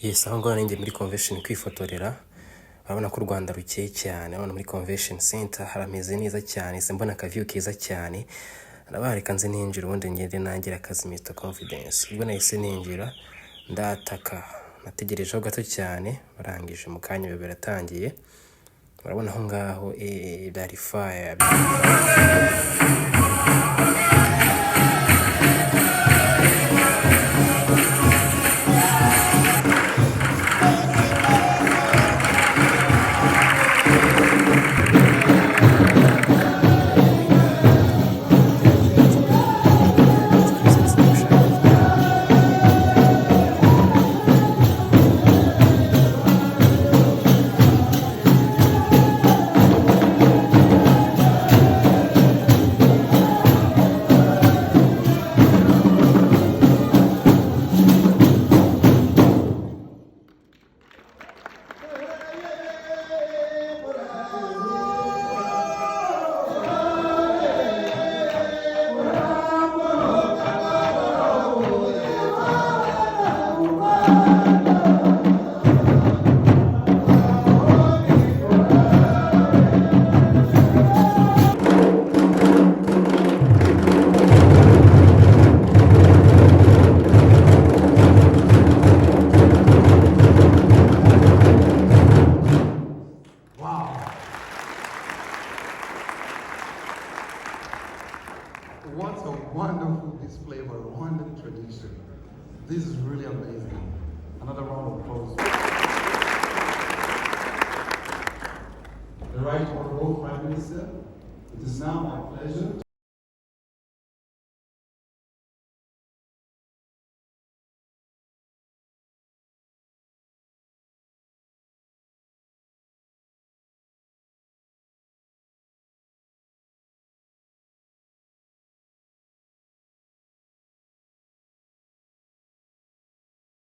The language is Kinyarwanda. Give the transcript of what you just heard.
Yes, aho ngaho ninjye muri Convetion kwifotorera. Urabona ko u Rwanda rukeye cyane. Urabona muri Convention Center harameze neza cyane. Se mbona ka view keza cyane. Arabareka nze ninjira ubundi ngende nangira akazi Mr Confidence. Ubwo nahise ninjira ndataka. Nategerejeho gato cyane barangije mu kanya bibe biratangiye. Urabona aho ngaho byari fire. What a wonderful display of a Rwandan tradition. This is really amazing. Another round of applause. The Right Honorable Prime Minister, it is now my pleasure